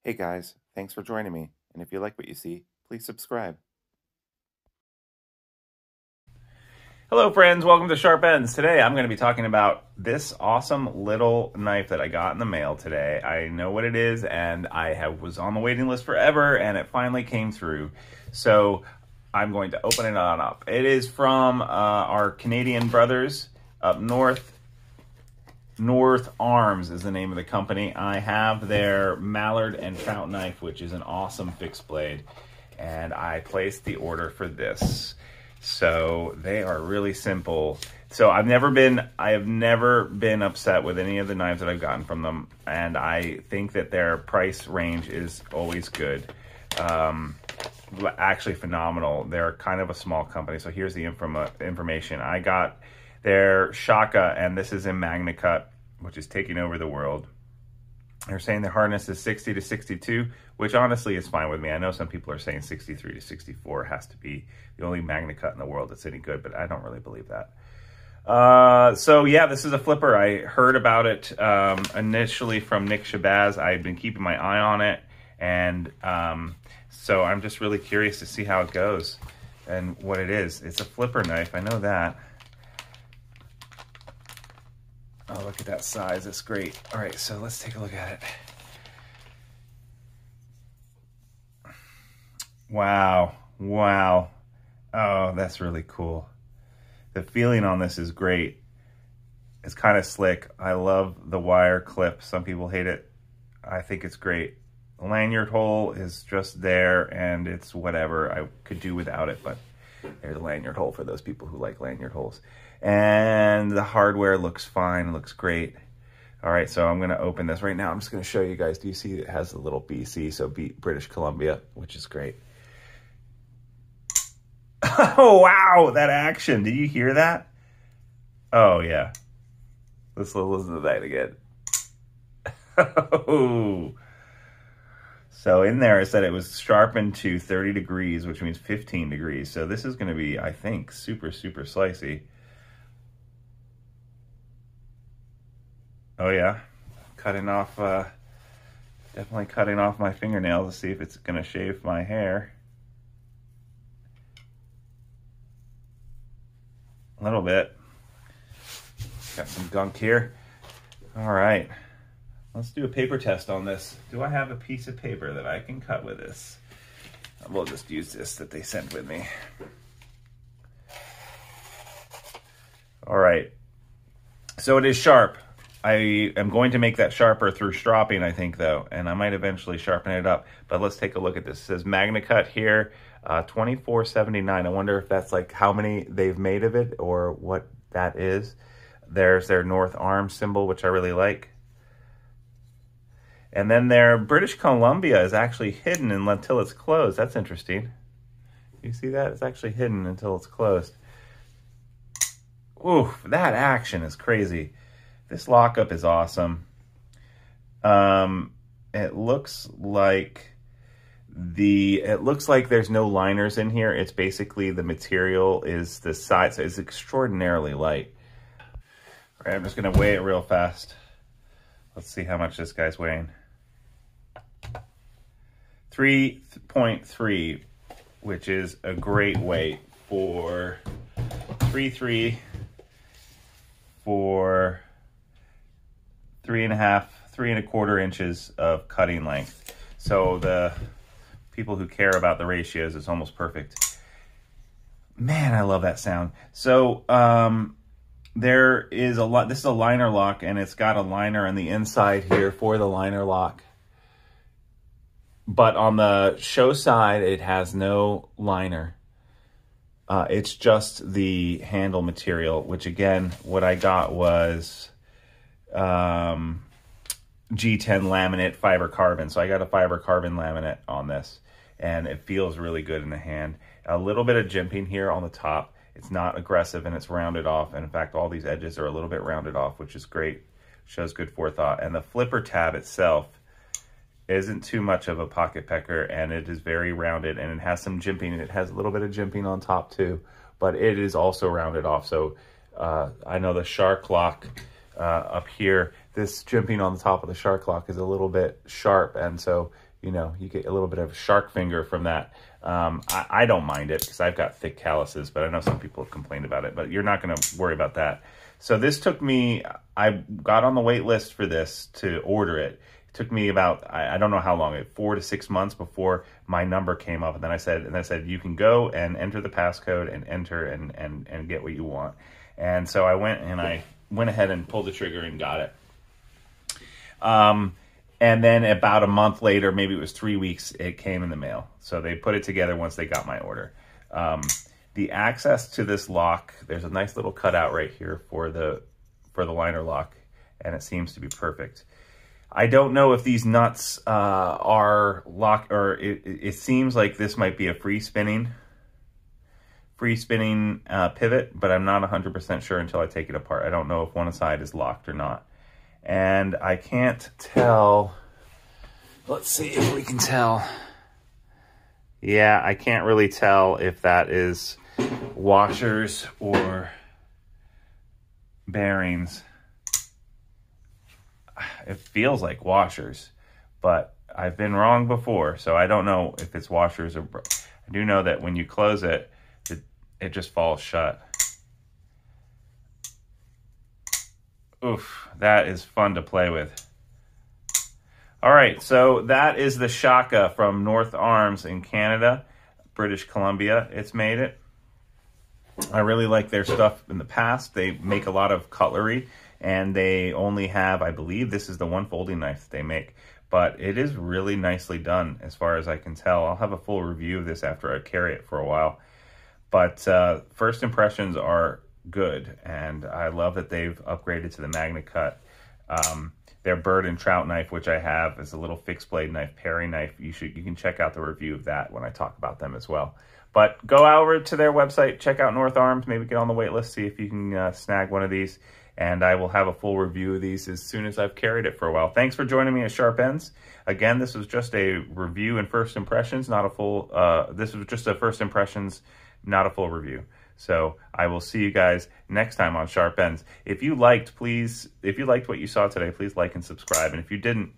Hey guys, thanks for joining me, and if you like what you see, please subscribe. Hello friends, welcome to Sharp Ends. Today I'm going to be talking about this awesome little knife that I got in the mail today. I know what it is, and was on the waiting list forever, and it finally came through. So I'm going to open it on up. It is from our Canadian brothers up north. North Arms is the name of the company. I have their mallard and trout knife, which is an awesome fixed blade, and I placed the order for this. So they are really simple. So I have never been upset with any of the knives that I've gotten from them, and I think that their price range is always good. Actually phenomenal. They're kind of a small company. So here's the information. I got their Shaka, and this is in Magna Cut, which is taking over the world. They're saying the hardness is 60 to 62, which honestly is fine with me. I know some people are saying 63 to 64 has to be the only Magna Cut in the world that's any good, but I don't really believe that. So yeah, this is a flipper. I heard about it initially from Nick Shabazz. I've been keeping my eye on it, and so I'm just really curious to see how it goes and what it is. It's a flipper knife, I know that. Oh, look at that size, it's great. All right, so let's take a look at it. Wow, wow. Oh, that's really cool. The feeling on this is great. It's kind of slick. I love the wire clip. Some people hate it. I think it's great. The lanyard hole is just there, and it's whatever. I could do without it, but there's a lanyard hole for those people who like lanyard holes. And the hardware looks fine. It looks great. All right, so I'm going to open this right now. I'm just going to show you guys. Do you see it has a little BC, so British Columbia, which is great. Oh, wow, that action. Did you hear that? Oh, yeah. Let's listen to that again. Oh. So in there, it said it was sharpened to 30 degrees, which means 15 degrees. So this is going to be, I think, super, super slicey. Oh yeah, definitely cutting off my fingernail to see if it's going to shave my hair. A little bit. Got some gunk here. All right. Let's do a paper test on this. Do I have a piece of paper that I can cut with this? We'll just use this that they sent with me. All right. So it is sharp. I am going to make that sharper through stropping, I think, though, and I might eventually sharpen it up. But let's take a look at this. It says Magna Cut here, $24.79. I wonder if that's like how many they've made of it or what that is. There's their North Arms symbol, which I really like. And then their British Columbia is actually hidden until it's closed. That's interesting. You see that? It's actually hidden until it's closed. Ooh, that action is crazy. This lockup is awesome. It looks like there's no liners in here. It's basically the material is the size. So it's extraordinarily light. All right, I'm just gonna weigh it real fast. Let's see how much this guy's weighing. 3.3, which is a great weight for 3.3 for 3.25 inches of cutting length. So the people who care about the ratios, it's almost perfect. Man, I love that sound. So there is a lot. This is a liner lock, and it's got a liner on the inside here for the liner lock. But on the show side, it has no liner. It's just the handle material, which again, what I got was G10 laminate fiber carbon. So I got a fiber carbon laminate on this, and it feels really good in the hand. A little bit of jimping here on the top. It's not aggressive, and it's rounded off. And in fact, all these edges are a little bit rounded off, which is great. Shows good forethought. And the flipper tab itself isn't too much of a pocket pecker, and it is very rounded, and it has some jimping, and it has a little bit of jimping on top too, but it is also rounded off. So I know the shark lock up here, this jimping on the top of the shark lock is a little bit sharp, and so you know, you get a little bit of shark finger from that. I don't mind it because I've got thick calluses, but I know some people have complained about it, but you're not going to worry about that. So this took me, I got on the wait list for this to order it. It took me about, I don't know how long, 4 to 6 months before my number came up. And then I said, you can go and enter the passcode and enter and get what you want. And so I went ahead and pulled the trigger and got it. And then about a month later, maybe it was 3 weeks, it came in the mail. So they put it together once they got my order. The access to this lock, there's a nice little cutout right here for the liner lock, and it seems to be perfect. I don't know if these nuts are locked, or it seems like this might be a free spinning pivot, but I'm not 100% sure until I take it apart. I don't know if one side is locked or not. And I can't tell. Let's see if we can tell. Yeah, I can't really tell if that is washers or bearings. It feels like washers, but I've been wrong before, so I don't know if it's washers or... I do know that when you close it, it just falls shut. Oof, that is fun to play with. All right, so that is the Shaka from North Arms in Canada, British Columbia. It's made it. I really like their stuff in the past. They make a lot of cutlery, and they only have, I believe this is the one folding knife that they make, but it is really nicely done as far as I can tell. I'll have a full review of this after I carry it for a while. But first impressions are good, and I love that they've upgraded to the Magna Cut. Their bird and trout knife, which I have, is a little fixed blade knife, paring knife. You can check out the review of that when I talk about them as well. But go over to their website, check out North Arms, maybe get on the wait list, see if you can snag one of these, and I will have a full review of these as soon as I've carried it for a while. Thanks for joining me at Sharp Ends. Again, this was just a review and first impressions, not a full, this was just a first impressions, not a full review. So I will see you guys next time on Sharp Ends. If you liked what you saw today, please like and subscribe. And if you didn't,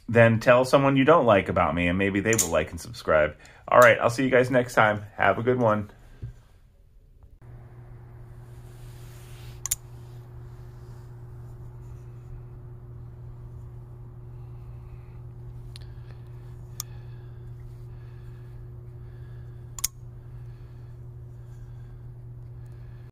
then tell someone you don't like about me, and maybe they will like and subscribe. All right, I'll see you guys next time. Have a good one.